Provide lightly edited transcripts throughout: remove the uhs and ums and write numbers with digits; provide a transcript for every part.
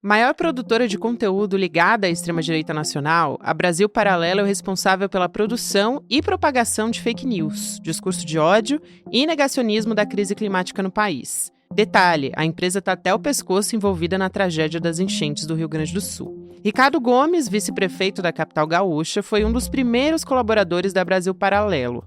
Maior produtora de conteúdo ligada à extrema-direita nacional, a Brasil Paralelo é responsável pela produção e propagação de fake news, discurso de ódio e negacionismo da crise climática no país. Detalhe, a empresa está até o pescoço envolvida na tragédia das enchentes do Rio Grande do Sul. Ricardo Gomes, vice-prefeito da capital gaúcha, foi um dos primeiros colaboradores da Brasil Paralelo.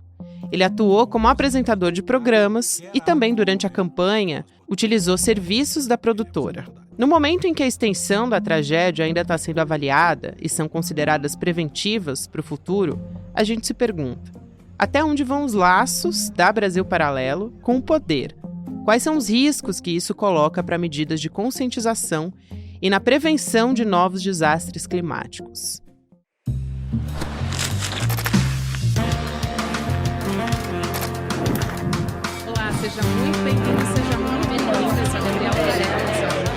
Ele atuou como apresentador de programas e também, durante a campanha, utilizou serviços da produtora. No momento em que a extensão da tragédia ainda está sendo avaliada e são consideradas preventivas para o futuro, a gente se pergunta: até onde vão os laços da Brasil Paralelo com o poder? Quais são os riscos que isso coloca para medidas de conscientização e na prevenção de novos desastres climáticos? Olá, seja muito bem-vindo, seja muito bem-vinda. Eu sou a Gabriela Varela,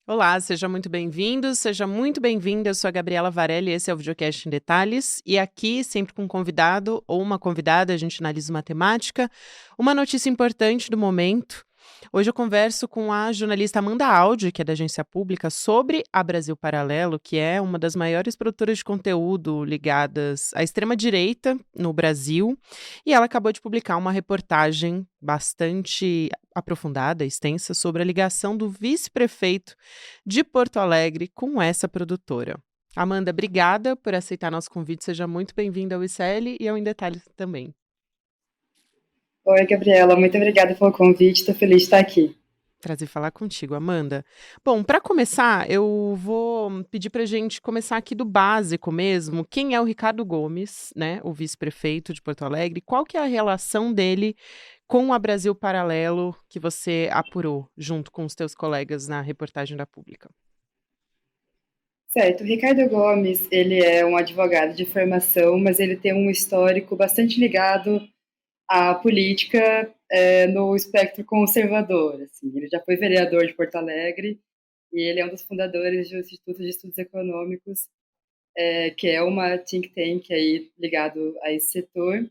Olá, seja muito bem-vindo, seja muito bem-vinda. Eu sou a Gabriela Varela e esse é o Videocast em Detalhes. E aqui, sempre com um convidado ou uma convidada, a gente analisa uma temática, uma notícia importante do momento. Hoje eu converso com a jornalista Amanda Audi, que é da Agência Pública, sobre a Brasil Paralelo, que é uma das maiores produtoras de conteúdo ligadas à extrema-direita no Brasil. E ela acabou de publicar uma reportagem bastante aprofundada, extensa, sobre a ligação do vice-prefeito de Porto Alegre com essa produtora. Amanda, obrigada por aceitar nosso convite. Seja muito bem-vinda ao ICL e ao Em Detalhes também. Oi, Gabriela, muito obrigada pelo convite, estou feliz de estar aqui. Prazer falar contigo, Amanda. Bom, para começar, eu vou pedir para a gente começar aqui do básico mesmo. Quem é o Ricardo Gomes, né, o vice-prefeito de Porto Alegre? Qual que é a relação dele com a Brasil Paralelo que você apurou junto com os teus colegas na reportagem da Pública? Certo, o Ricardo Gomes, ele é um advogado de formação, mas ele tem um histórico bastante ligado à política no espectro conservador. Assim. Ele já foi vereador de Porto Alegre e ele é um dos fundadores do Instituto de Estudos Econômicos, que é uma think tank aí ligado a esse setor.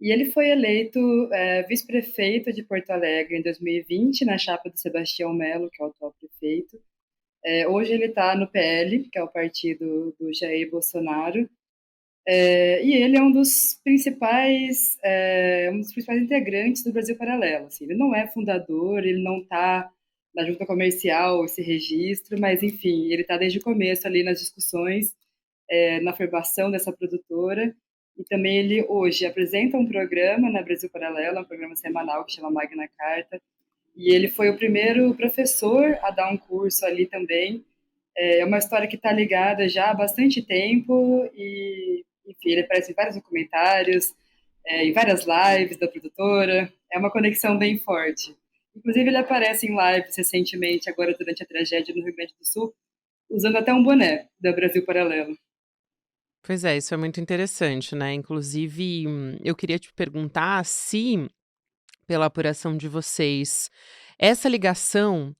E ele foi eleito vice-prefeito de Porto Alegre em 2020, na chapa do Sebastião Melo, que é o atual prefeito. Hoje ele está no PL, que é o partido do Jair Bolsonaro, e ele é um dos principais integrantes do Brasil Paralelo. Assim. Ele não é fundador, ele não está na junta comercial, esse registro, mas, enfim, ele está desde o começo ali nas discussões, na formação dessa produtora, e também ele hoje apresenta um programa na Brasil Paralelo, um programa semanal que chama Magna Carta, e ele foi o primeiro professor a dar um curso ali também. É uma história que está ligada já há bastante tempo e, enfim, ele aparece em vários documentários, em várias lives da produtora. É uma conexão bem forte. Inclusive, ele aparece em lives recentemente, agora durante a tragédia no Rio Grande do Sul, usando até um boné da Brasil Paralelo. Pois é, isso é muito interessante, né? Inclusive, eu queria te perguntar se, pela apuração de vocês, essa ligação,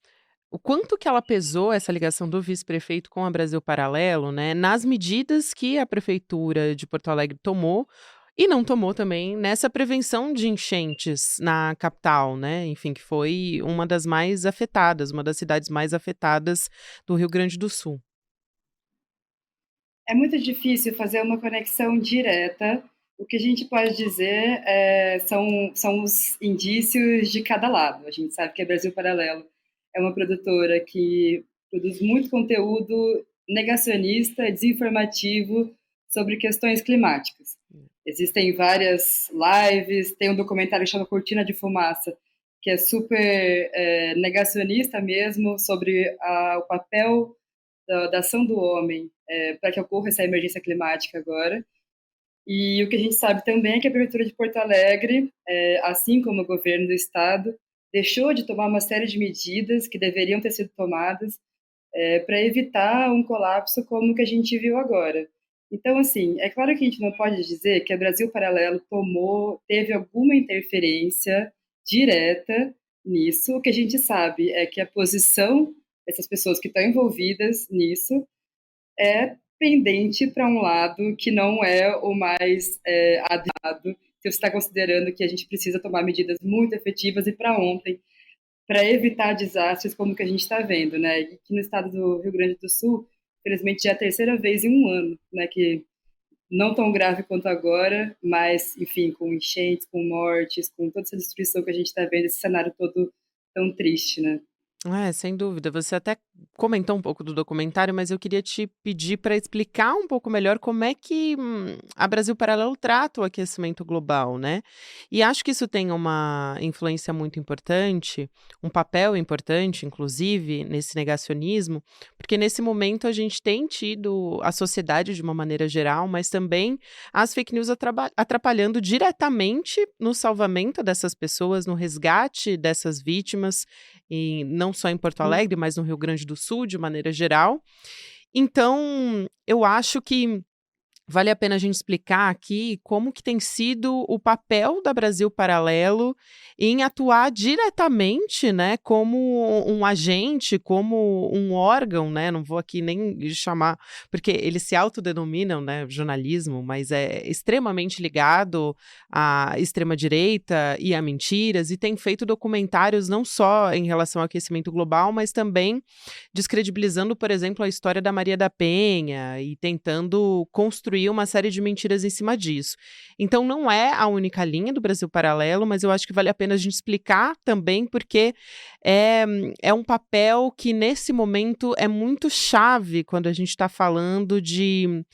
o quanto que ela pesou, essa ligação do vice-prefeito com a Brasil Paralelo, né, nas medidas que a prefeitura de Porto Alegre tomou e não tomou também nessa prevenção de enchentes na capital, né? Enfim, que foi uma das mais afetadas, uma das cidades mais afetadas do Rio Grande do Sul. É muito difícil fazer uma conexão direta. O que a gente pode dizer são os indícios de cada lado. A gente sabe que a Brasil Paralelo é uma produtora que produz muito conteúdo negacionista, desinformativo sobre questões climáticas. Existem várias lives, tem um documentário que chama Cortina de Fumaça, que é super negacionista mesmo sobre o papel da ação do homem para que ocorra essa emergência climática agora. E o que a gente sabe também é que a Prefeitura de Porto Alegre, assim como o governo do estado, deixou de tomar uma série de medidas que deveriam ter sido tomadas para evitar um colapso como o que a gente viu agora. Então, assim, é claro que a gente não pode dizer que a Brasil Paralelo teve alguma interferência direta nisso. O que a gente sabe é que a posição dessas pessoas que estão envolvidas nisso é pendente para um lado que não é o mais adequado se você está considerando que a gente precisa tomar medidas muito efetivas e para ontem, para evitar desastres como o que a gente está vendo, né? E que no estado do Rio Grande do Sul, infelizmente, já é a terceira vez em um ano, né, que não tão grave quanto agora, mas, enfim, com enchentes, com mortes, com toda essa destruição que a gente está vendo, esse cenário todo tão triste, né? É, sem dúvida. Você até comentou um pouco do documentário, mas eu queria te pedir para explicar um pouco melhor como é que a Brasil Paralelo trata o aquecimento global, né? E acho que isso tem uma influência muito importante, um papel importante, inclusive, nesse negacionismo, porque nesse momento a gente tem tido a sociedade de uma maneira geral, mas também as fake news atrapalhando diretamente no salvamento dessas pessoas, no resgate dessas vítimas e não só em Porto Alegre, mas no Rio Grande do Sul, de maneira geral. Então, eu acho que vale a pena a gente explicar aqui como que tem sido o papel da Brasil Paralelo em atuar diretamente, né, como um agente, como um órgão, né, não vou aqui nem chamar, porque eles se autodenominam, né, jornalismo, mas é extremamente ligado à extrema-direita e a mentiras, e tem feito documentários não só em relação ao aquecimento global, mas também descredibilizando, por exemplo, a história da Maria da Penha e tentando construir uma série de mentiras em cima disso. Então, não é a única linha do Brasil Paralelo, mas eu acho que vale a pena a gente explicar também, porque é um papel que, nesse momento, é muito chave quando a gente está falando de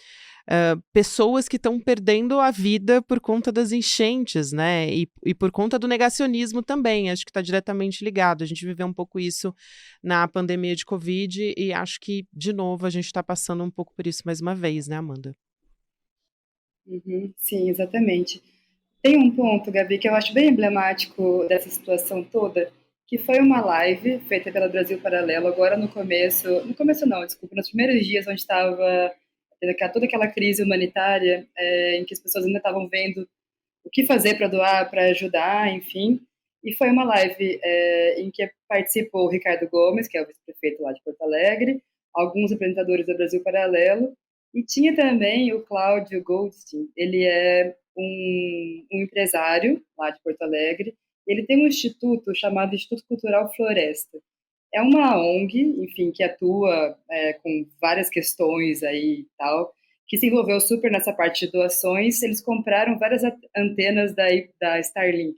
pessoas que estão perdendo a vida por conta das enchentes, né? E por conta do negacionismo também, acho que está diretamente ligado. A gente viveu um pouco isso na pandemia de Covid e acho que, de novo, a gente está passando um pouco por isso mais uma vez, né, Amanda? Uhum, sim, exatamente. Tem um ponto, Gabi, que eu acho bem emblemático dessa situação toda, que foi uma live feita pela Brasil Paralelo, agora no começo não, desculpa, nos primeiros dias onde estava toda aquela crise humanitária, em que as pessoas ainda estavam vendo o que fazer para doar, para ajudar, enfim. E foi uma live em que participou o Ricardo Gomes, que é o vice-prefeito lá de Porto Alegre, alguns apresentadores do Brasil Paralelo, e tinha também o Cláudio Goldstein. Ele é um empresário lá de Porto Alegre. Ele tem um instituto chamado Instituto Cultural Floresta. É uma ONG, enfim, que atua com várias questões aí e tal, que se envolveu super nessa parte de doações. Eles compraram várias antenas da Starlink,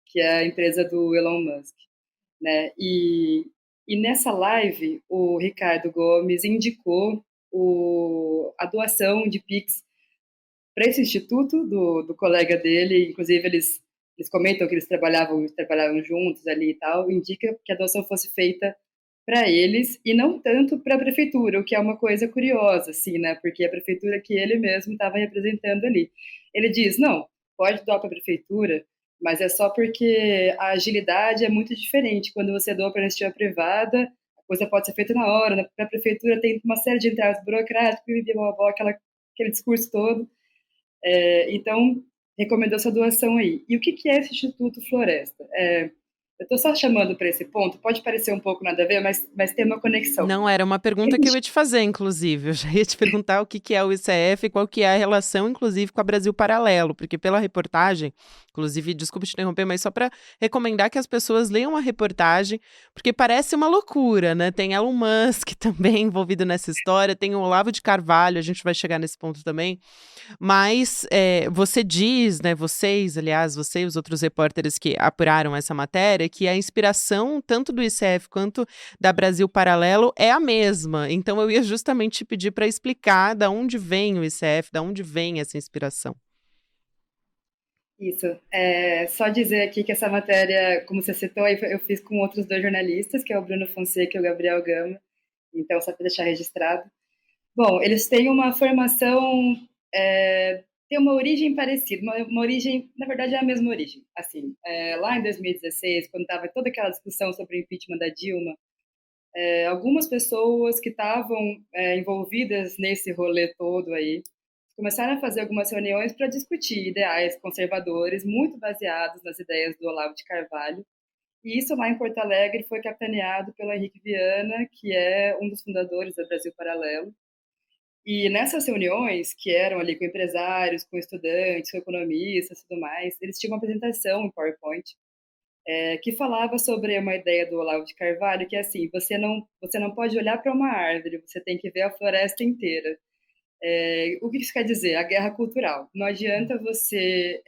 que é a empresa do Elon Musk, né? E nessa live, o Ricardo Gomes indicou a doação de Pix para esse instituto do colega dele, inclusive eles comentam que eles trabalhavam juntos ali e tal, indica que a doação fosse feita para eles e não tanto para a prefeitura, o que é uma coisa curiosa, assim, né? Porque a prefeitura que ele mesmo estava representando ali. Ele diz: não, pode doar para a prefeitura, mas é só porque a agilidade é muito diferente. Quando você doa para a iniciativa privada, a coisa pode ser feita na hora, né? Para a prefeitura tem uma série de entraves burocráticos, aquele discurso todo. Então, recomendou essa doação aí. E o que é esse Instituto Floresta? Eu estou só chamando para esse ponto, pode parecer um pouco nada a ver, mas tem uma conexão. Não, era uma pergunta que eu ia te fazer, inclusive. Eu já ia te perguntar o que que é o ICF e qual que é a relação, inclusive, com a Brasil Paralelo, porque pela reportagem, inclusive, desculpa te interromper, mas só para recomendar que as pessoas leiam a reportagem, porque parece uma loucura, né? Tem Elon Musk também envolvido nessa história, tem o Olavo de Carvalho, a gente vai chegar nesse ponto também, mas você diz, né, vocês, aliás, você e os outros repórteres que apuraram essa matéria, que a inspiração tanto do ICF quanto da Brasil Paralelo é a mesma. Então eu ia justamente te pedir para explicar da onde vem o ICF, da onde vem essa inspiração. Isso. Só dizer aqui que essa matéria, como você citou, eu fiz com outros dois jornalistas, que é o Bruno Fonseca e o Gabriel Gama. Então, só para deixar registrado. Bom, eles têm uma formação, tem uma origem parecida, uma origem, na verdade, é a mesma origem. Assim, lá em 2016, quando estava toda aquela discussão sobre o impeachment da Dilma, algumas pessoas que estavam envolvidas nesse rolê todo aí começaram a fazer algumas reuniões para discutir ideais conservadores, muito baseados nas ideias do Olavo de Carvalho. E isso lá em Porto Alegre foi capitaneado pelo Henrique Viana, que é um dos fundadores do Brasil Paralelo. E nessas reuniões, que eram ali com empresários, com estudantes, com economistas e tudo mais, eles tinham uma apresentação em PowerPoint, que falava sobre uma ideia do Olavo de Carvalho, que é assim, você não pode olhar para uma árvore, você tem que ver a floresta inteira. O que isso quer dizer? A guerra cultural. Não adianta você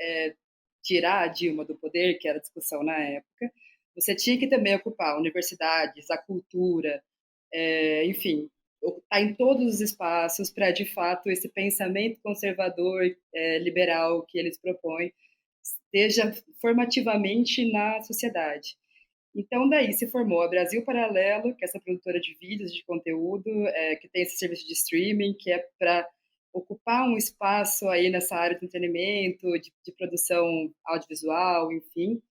tirar a Dilma do poder, que era a discussão na época, você tinha que também ocupar universidades, a cultura, enfim, está em todos os espaços para, de fato, esse pensamento conservador, liberal que eles propõem, esteja formativamente na sociedade. Então, daí se formou a Brasil Paralelo, que é essa produtora de vídeos, de conteúdo, que tem esse serviço de streaming, que é para ocupar um espaço aí nessa área de entretenimento, de produção audiovisual, enfim.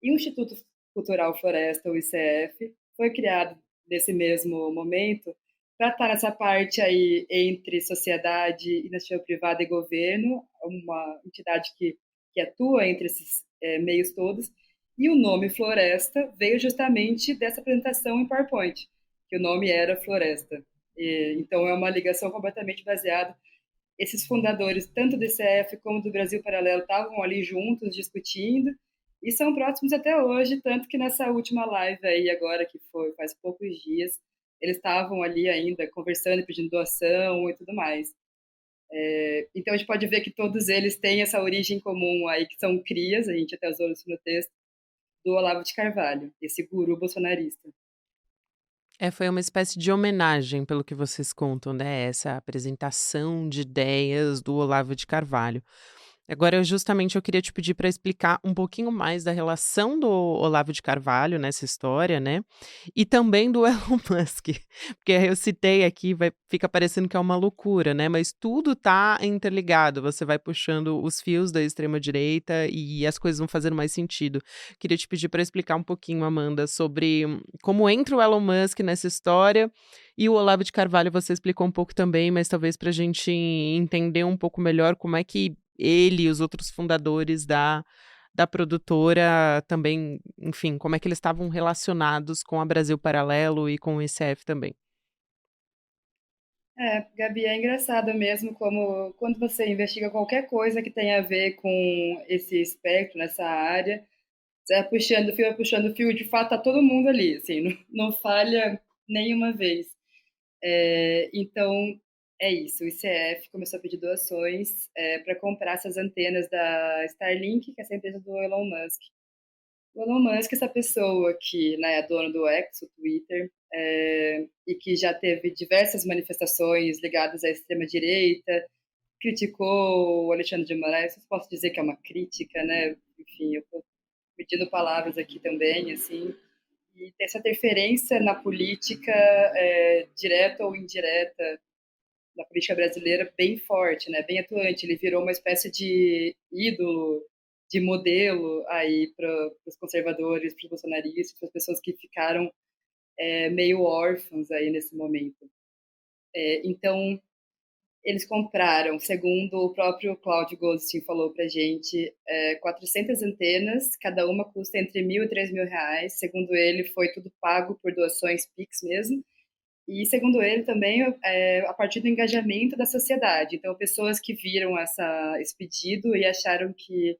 E o Instituto Cultural Floresta, o ICF, foi criado nesse mesmo momento para estar nessa parte aí entre sociedade, iniciativa privada e governo, uma entidade que atua entre esses meios todos. E o nome Floresta veio justamente dessa apresentação em PowerPoint, que o nome era Floresta. Então é uma ligação completamente baseada. Esses fundadores, tanto do ICF como do Brasil Paralelo, estavam ali juntos discutindo e são próximos até hoje, tanto que nessa última live aí agora, que foi faz poucos dias, eles estavam ali ainda conversando, pedindo doação e tudo mais. Então a gente pode ver que todos eles têm essa origem comum aí, que são crias, a gente até usou isso no texto, do Olavo de Carvalho, esse guru bolsonarista. É, foi uma espécie de homenagem, pelo que vocês contam, né, essa apresentação de ideias do Olavo de Carvalho. Agora, eu queria te pedir para explicar um pouquinho mais da relação do Olavo de Carvalho nessa história, né, e também do Elon Musk, porque eu citei aqui, fica parecendo que é uma loucura, né, mas tudo tá interligado, você vai puxando os fios da extrema direita e as coisas vão fazendo mais sentido. Queria te pedir para explicar um pouquinho, Amanda, sobre como entra o Elon Musk nessa história e o Olavo de Carvalho você explicou um pouco também, mas talvez para a gente entender um pouco melhor como é que ele e os outros fundadores da produtora também, enfim, como é que eles estavam relacionados com a Brasil Paralelo e com o ICF também. Gabi, é engraçado mesmo como quando você investiga qualquer coisa que tenha a ver com esse espectro, nessa área, você vai puxando fio, de fato tá todo mundo ali, assim, não falha nenhuma vez. Então, é isso, o ICF começou a pedir doações para comprar essas antenas da Starlink, que é essa empresa do Elon Musk. O Elon Musk, essa pessoa que, né, é dono do X, o Twitter, e que já teve diversas manifestações ligadas à extrema-direita, criticou o Alexandre de Moraes, eu posso dizer que é uma crítica, né? Enfim, eu estou pedindo palavras aqui também, assim, e tem essa interferência na política, direta ou indireta, na política brasileira, bem forte, né? Bem atuante. Ele virou uma espécie de ídolo, de modelo aí para os conservadores, para os bolsonaristas, para as pessoas que ficaram meio órfãos aí nesse momento. Então, eles compraram, segundo o próprio Cláudio Goldstein falou para a gente, 400 antenas, cada uma custa entre R$ 1.000 e R$ 3.000. Segundo ele, foi tudo pago por doações Pix mesmo. E, segundo ele, também a partir do engajamento da sociedade. Então, pessoas que viram esse pedido e acharam que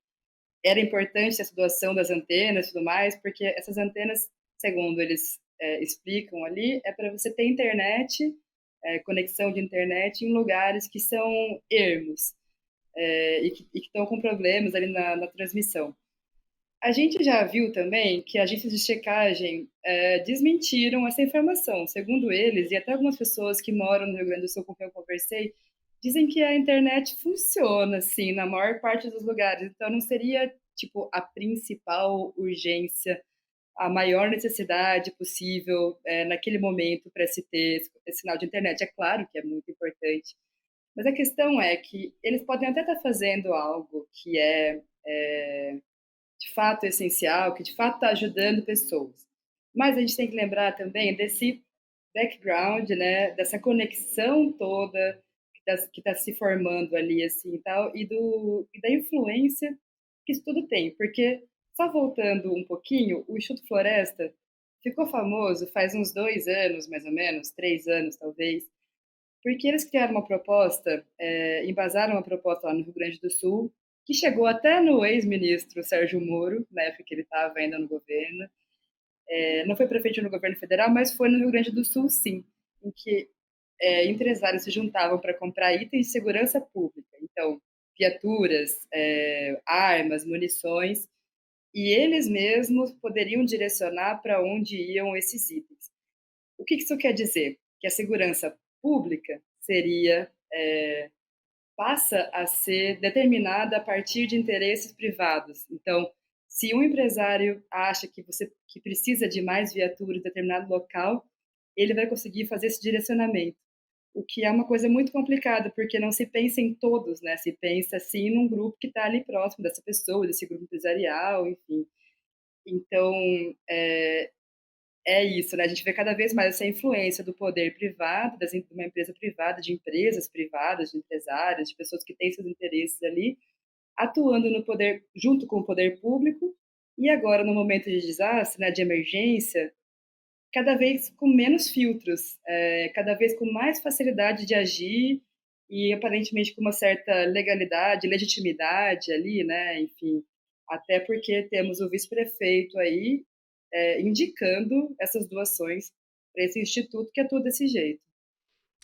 era importante essa doação das antenas e tudo mais, porque essas antenas, segundo eles explicam ali, é para você ter internet, conexão de internet em lugares que são ermos e que estão com problemas ali na transmissão. A gente já viu também que agências de checagem desmentiram essa informação. Segundo eles, e até algumas pessoas que moram no Rio Grande do Sul com quem eu conversei, dizem que a internet funciona, assim, na maior parte dos lugares. Então, não seria, tipo, a principal urgência, a maior necessidade possível naquele momento para se ter esse sinal de internet. É claro que é muito importante, mas a questão é que eles podem até estar fazendo algo que é de fato essencial, que de fato está ajudando pessoas. Mas a gente tem que lembrar também desse background, né, dessa conexão toda que está se formando ali, assim, e tal, e da influência que isso tudo tem. Porque, só voltando um pouquinho, o Instituto Floresta ficou famoso faz uns 2 anos, mais ou menos, 3 anos talvez, porque eles criaram uma proposta, embasaram uma proposta lá no Rio Grande do Sul, que chegou até no ex-ministro Sérgio Moro, na época que ele estava ainda no governo. Não foi prefeito no governo federal, mas foi no Rio Grande do Sul, sim, em que empresários se juntavam para comprar itens de segurança pública. Então, viaturas, armas, munições, e eles mesmos poderiam direcionar para onde iam esses itens. O que isso quer dizer? Que a segurança pública passa a ser determinada a partir de interesses privados. Então, se um empresário acha que precisa de mais viaturas em determinado local, ele vai conseguir fazer esse direcionamento. O que é uma coisa muito complicada, porque não se pensa em todos, né? Se pensa, sim, num grupo que está ali próximo dessa pessoa, desse grupo empresarial, enfim. Então, é isso, né? A gente vê cada vez mais essa influência do poder privado, de uma empresa privada, de empresas privadas, de empresários, de pessoas que têm seus interesses ali, atuando no poder, junto com o poder público, e agora, no momento de desastre, né, de emergência, cada vez com menos filtros, cada vez com mais facilidade de agir e aparentemente com uma certa legalidade, legitimidade ali, né? Enfim, até porque temos o vice-prefeito aí indicando essas doações para esse instituto que atua desse jeito.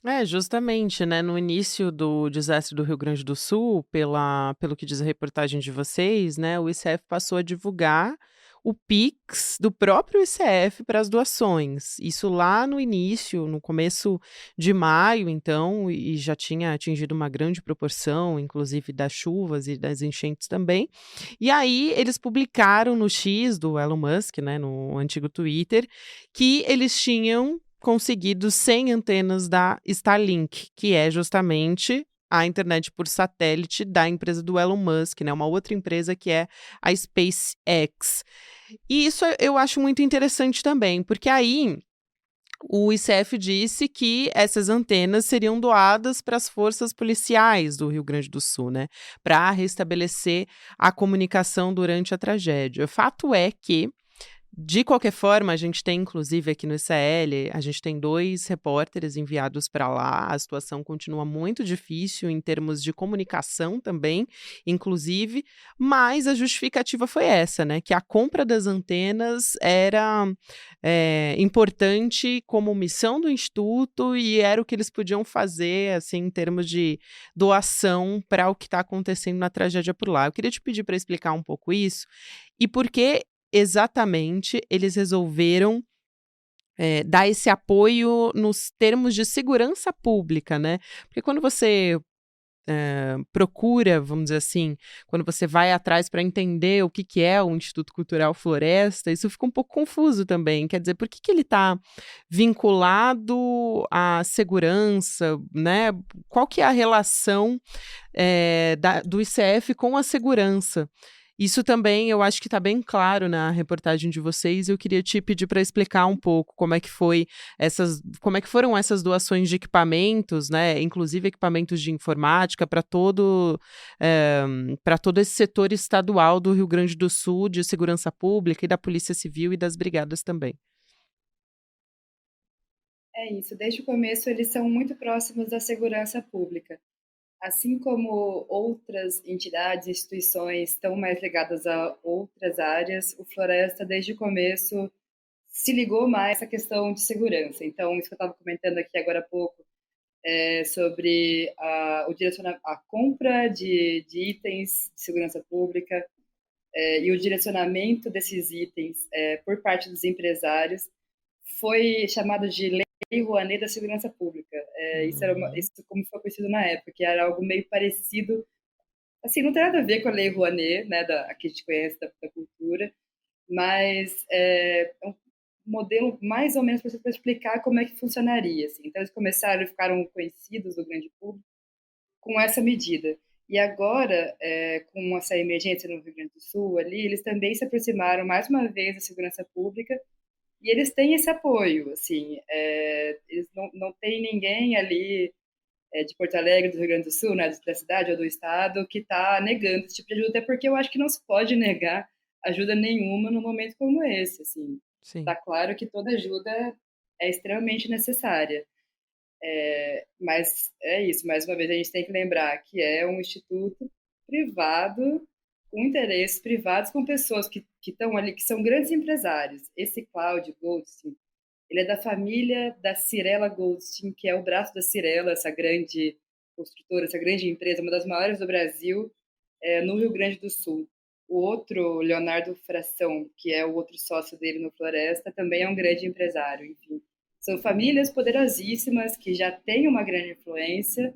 É, justamente, né, no início do desastre do Rio Grande do Sul, pelo que diz a reportagem de vocês, né, o ICF passou a divulgar o Pix do próprio ICF para as doações. Isso lá no início, no começo de maio, então, e já tinha atingido uma grande proporção, inclusive das chuvas e das enchentes também. E aí eles publicaram no X do Elon Musk, né, no antigo Twitter, que eles tinham conseguido 100 antenas da Starlink, que é justamente a internet por satélite da empresa do Elon Musk, né, uma outra empresa que é a SpaceX. E isso eu acho muito interessante também, porque aí o ICF disse que essas antenas seriam doadas para as forças policiais do Rio Grande do Sul, né, para restabelecer a comunicação durante a tragédia. O fato é que de qualquer forma, a gente tem inclusive aqui no ICL, a gente tem 2 repórteres enviados para lá, a situação continua muito difícil em termos de comunicação também, inclusive, mas a justificativa foi essa, né, que a compra das antenas era, importante como missão do instituto e era o que eles podiam fazer, assim, em termos de doação para o que está acontecendo na tragédia por lá. Eu queria te pedir para explicar um pouco isso, e por que exatamente eles resolveram, dar esse apoio nos termos de segurança pública, né. Porque quando você, procura, vamos dizer assim, quando você vai atrás para entender o que que é o Instituto Cultural Floresta, isso fica um pouco confuso também. Quer dizer, por que que ele está vinculado à segurança, né, qual que é a relação, do ICF com a segurança? Isso também eu acho que está bem claro na reportagem de vocês, eu queria te pedir para explicar um pouco como é que foram essas doações de equipamentos, né, inclusive equipamentos de informática para todo esse setor estadual do Rio Grande do Sul de segurança pública e da Polícia Civil e das brigadas também. É isso, desde o começo eles são muito próximos da segurança pública. Assim como outras entidades, instituições estão mais ligadas a outras áreas, o Floresta, desde o começo, se ligou mais à questão de segurança. Então, isso que eu estava comentando aqui agora há pouco, sobre a compra de itens de segurança pública e o direcionamento desses itens por parte dos empresários, foi chamado de Lei Rouanet da Segurança Pública. Uhum. Isso como foi conhecido na época, que era algo meio parecido. Assim, não tem nada a ver com a Lei Rouanet, né, a que a gente conhece da cultura, mas é um modelo mais ou menos para explicar como é que funcionaria. Assim. Então, eles começaram e ficaram conhecidos do grande público com essa medida. E agora, com essa emergência no Rio Grande do Sul, ali, eles também se aproximaram mais uma vez da segurança pública e eles têm esse apoio. Assim, eles não têm ninguém ali de Porto Alegre, do Rio Grande do Sul, né, da cidade ou do estado, que está negando esse tipo de ajuda, até porque eu acho que não se pode negar ajuda nenhuma num momento como esse, assim. Sim. Tá claro que toda ajuda é extremamente necessária. Mas é isso, mais uma vez a gente tem que lembrar que é um instituto privado, com interesses privados, com pessoas que estão ali, que são grandes empresários. Esse Cláudio Goldstein, ele é da família da Cirela Goldstein, que é o braço da Cirela, essa grande construtora, essa grande empresa, uma das maiores do Brasil, no Rio Grande do Sul. O outro, Leonardo Fração, que é o outro sócio dele no Floresta, também é um grande empresário. Enfim, são famílias poderosíssimas que já têm uma grande influência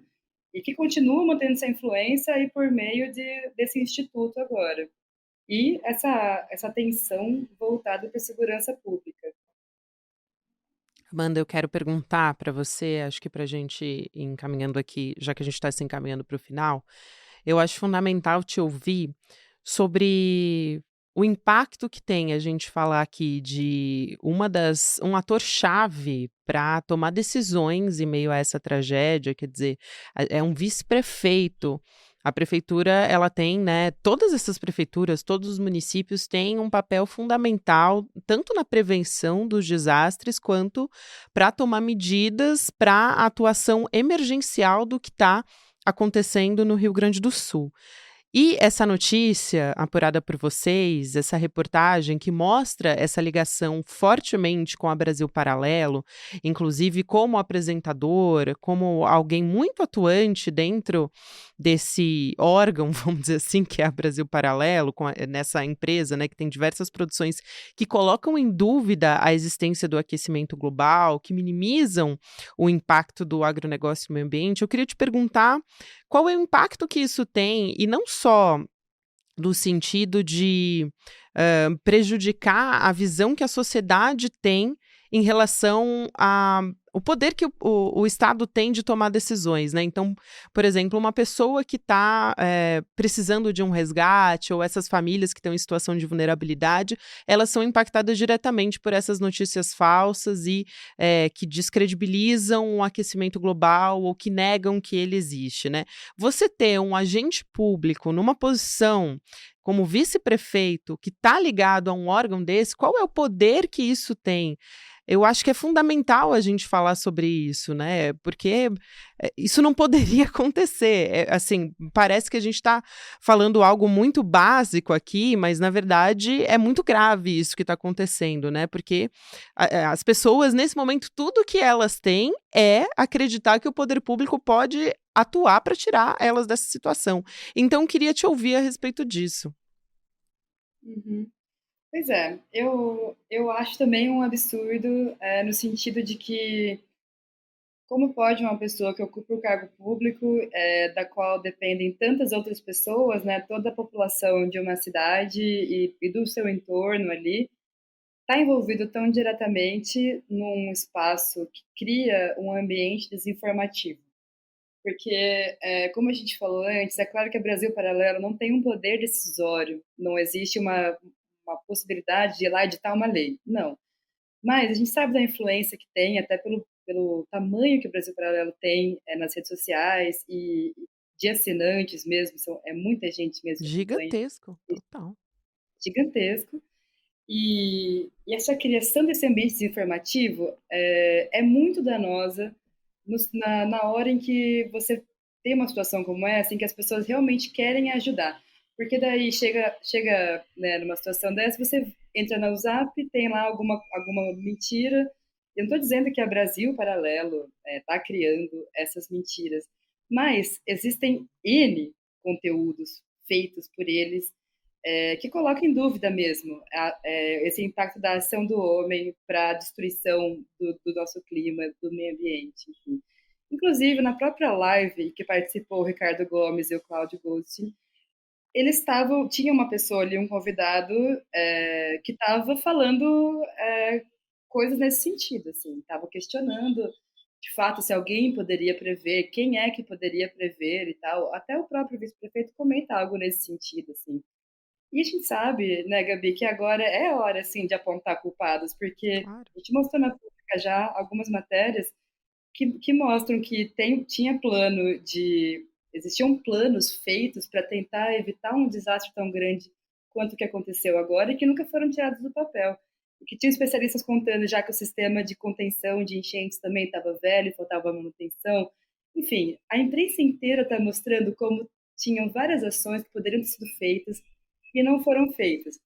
e que continuam mantendo essa influência aí por meio desse instituto agora. E essa atenção voltada para a segurança pública. Amanda, eu quero perguntar para você, acho que para a gente ir encaminhando aqui, já que a gente está se encaminhando para o final, eu acho fundamental te ouvir sobre o impacto que tem a gente falar aqui de um ator-chave para tomar decisões em meio a essa tragédia, quer dizer, é um vice-prefeito. A prefeitura, ela tem, né, todas essas prefeituras, todos os municípios têm um papel fundamental, tanto na prevenção dos desastres, quanto para tomar medidas para a atuação emergencial do que está acontecendo no Rio Grande do Sul. E essa notícia apurada por vocês, essa reportagem que mostra essa ligação fortemente com a Brasil Paralelo, inclusive como apresentadora, como alguém muito atuante dentro desse órgão, vamos dizer assim, que é a Brasil Paralelo, nessa empresa, né, que tem diversas produções que colocam em dúvida a existência do aquecimento global, que minimizam o impacto do agronegócio no meio ambiente. Eu queria te perguntar qual é o impacto que isso tem, e não só no sentido de prejudicar a visão que a sociedade tem em relação ao poder que o Estado tem de tomar decisões, né? Então, por exemplo, uma pessoa que está precisando de um resgate, ou essas famílias que estão em situação de vulnerabilidade, elas são impactadas diretamente por essas notícias falsas e que descredibilizam o aquecimento global ou que negam que ele existe, né? Você ter um agente público numa posição como vice-prefeito que está ligado a um órgão desse, qual é o poder que isso tem? Eu acho que é fundamental a gente falar sobre isso, né? Porque isso não poderia acontecer. Assim, parece que a gente está falando algo muito básico aqui, mas na verdade é muito grave isso que está acontecendo, né? Porque as pessoas, nesse momento, tudo que elas têm é acreditar que o poder público pode atuar para tirar elas dessa situação. Então, queria te ouvir a respeito disso. Uhum. Pois é, eu acho também um absurdo, no sentido de que como pode uma pessoa que ocupa o cargo público, da qual dependem tantas outras pessoas, né, toda a população de uma cidade e do seu entorno ali, estar envolvido tão diretamente num espaço que cria um ambiente desinformativo? Porque, como a gente falou antes, é claro que a Brasil Paralelo não tem um poder decisório, não existe uma possibilidade de ir lá editar uma lei, não. Mas a gente sabe da influência que tem, até pelo tamanho que o Brasil Paralelo tem nas redes sociais e de assinantes mesmo, é muita gente mesmo que acompanha, Gigantesco, total. gigantesco. E essa criação desse ambiente desinformativo é muito danosa na hora em que você tem uma situação como essa, em que as pessoas realmente querem ajudar. Porque daí chega né, numa situação dessa, você entra no Zap, tem lá alguma mentira. Eu não estou dizendo que a Brasil Paralelo está criando essas mentiras, mas existem N conteúdos feitos por eles que coloca em dúvida mesmo esse impacto da ação do homem para a destruição do nosso clima, do meio ambiente, enfim. Inclusive, na própria live que participou o Ricardo Gomes e o Cláudio Goldstein, tinha uma pessoa ali, um convidado, que estava falando coisas nesse sentido, assim, estava questionando, de fato, se alguém poderia prever, quem é que poderia prever e tal. Até o próprio vice-prefeito comenta algo nesse sentido, assim. E a gente sabe, né, Gabi, que agora é hora, assim, de apontar culpados, porque Claro. a gente mostrou na pública já algumas matérias que mostram que tinha plano existiam planos feitos para tentar evitar um desastre tão grande quanto o que aconteceu agora e que nunca foram tirados do papel. e que tinha especialistas contando já que o sistema de contenção de enchentes também estava velho, faltava manutenção. Enfim, a imprensa inteira está mostrando como tinham várias ações que poderiam ter sido feitas e não foram feitas.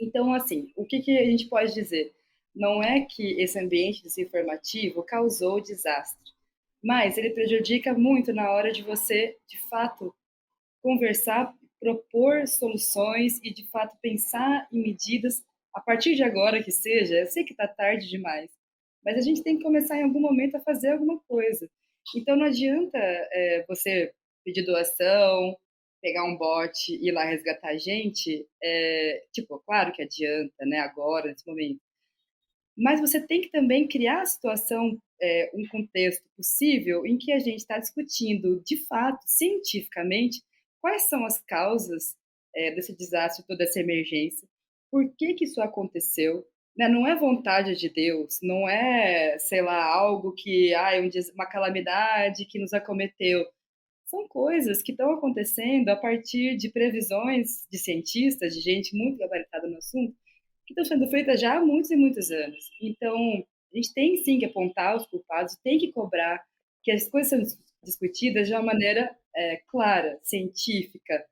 Então, assim, o que a gente pode dizer? Não é que esse ambiente desinformativo causou desastre, mas ele prejudica muito na hora de você, de fato, conversar, propor soluções e, de fato, pensar em medidas a partir de agora que seja. Eu sei que está tarde demais, mas a gente tem que começar em algum momento a fazer alguma coisa. Então, não adianta você pedir doação, pegar um bote e ir lá resgatar a gente. Claro que adianta, né, agora, nesse momento. Mas você tem que também criar a situação, um contexto possível em que a gente está discutindo, de fato, cientificamente, quais são as causas desse desastre, toda essa emergência, por que isso aconteceu, né? Não é vontade de Deus, não é, sei lá, algo que, uma calamidade que nos acometeu. São coisas que estão acontecendo a partir de previsões de cientistas, de gente muito gabaritada no assunto, que estão sendo feitas já há muitos e muitos anos. Então, a gente tem sim que apontar os culpados, tem que cobrar que as coisas sejam discutidas de uma maneira clara, científica,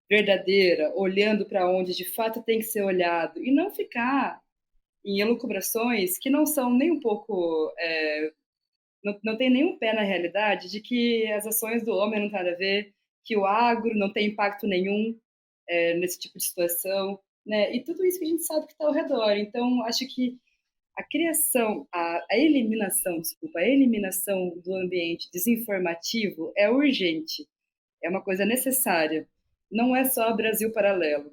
verdadeira, olhando para onde de fato tem que ser olhado, e não ficar em elucubrações que não são nem um pouco... não tem nenhum pé na realidade de que as ações do homem não têm nada a ver, que o agro não tem impacto nenhum nesse tipo de situação, né? E tudo isso que a gente sabe que está ao redor. Então, acho que a eliminação do ambiente desinformativo é urgente, é uma coisa necessária. Não é só Brasil Paralelo,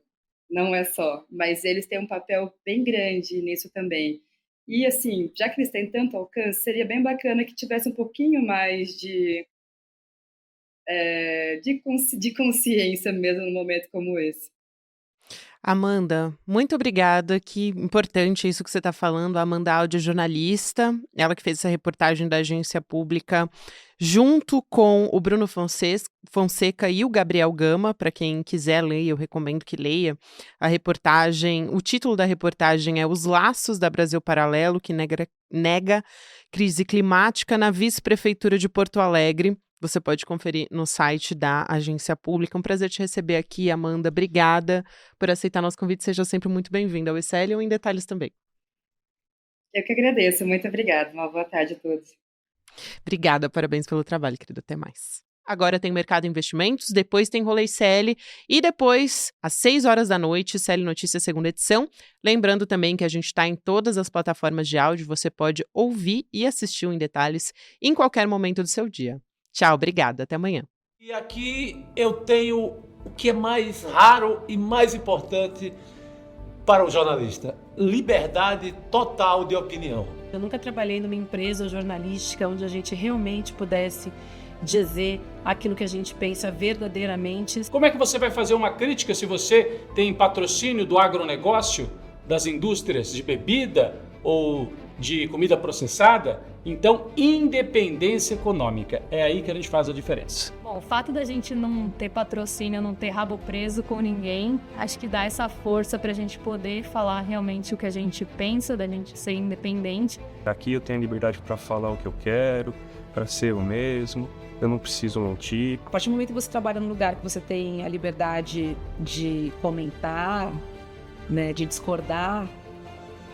não é só, mas eles têm um papel bem grande nisso também. E, assim, já que eles têm tanto alcance, seria bem bacana que tivesse um pouquinho mais de consciência mesmo num momento como esse. Amanda, muito obrigada. Que importante isso que você está falando. A Amanda é audiojornalista, ela que fez essa reportagem da agência pública junto com o Bruno Fonseca e o Gabriel Gama. Para quem quiser ler, eu recomendo que leia a reportagem. O título da reportagem é Os Laços da Brasil Paralelo, que nega crise climática na vice-prefeitura de Porto Alegre. Você pode conferir no site da agência pública. Um prazer te receber aqui, Amanda. Obrigada por aceitar nosso convite. Seja sempre muito bem-vinda ao ECL ou em Detalhes também. Eu que agradeço. Muito obrigada. Uma boa tarde a todos. Obrigada. Parabéns pelo trabalho, querida. Até mais. Agora tem Mercado Investimentos, depois tem Rolê CL e depois, às 6 horas da noite, CL Notícias segunda edição. Lembrando também que a gente está em todas as plataformas de áudio. Você pode ouvir e assistir o Em Detalhes em qualquer momento do seu dia. Tchau, obrigada, até amanhã. E aqui eu tenho o que é mais raro e mais importante para o jornalista: liberdade total de opinião. Eu nunca trabalhei numa empresa jornalística onde a gente realmente pudesse dizer aquilo que a gente pensa verdadeiramente. Como é que você vai fazer uma crítica se você tem patrocínio do agronegócio, das indústrias de bebida ou de comida processada? Então, independência econômica, é aí que a gente faz a diferença. Bom, o fato da gente não ter patrocínio, não ter rabo preso com ninguém, acho que dá essa força pra gente poder falar realmente o que a gente pensa, da gente ser independente. Aqui eu tenho a liberdade para falar o que eu quero, para ser eu mesmo, eu não preciso mentir. A partir do momento que você trabalha num lugar que você tem a liberdade de comentar, né, de discordar,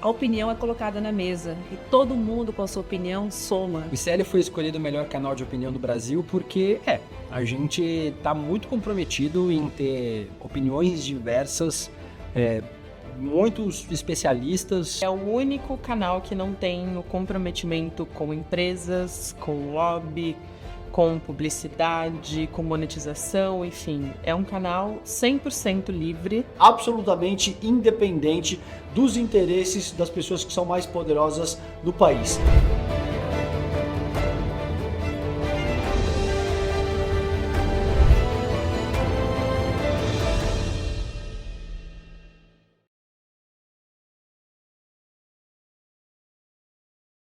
a opinião é colocada na mesa e todo mundo com a sua opinião soma. O ICL foi escolhido o melhor canal de opinião do Brasil porque a gente está muito comprometido em ter opiniões diversas, muitos especialistas. É o único canal que não tem o comprometimento com empresas, com lobby, com publicidade, com monetização, enfim. É um canal 100% livre. Absolutamente independente dos interesses das pessoas que são mais poderosas do país.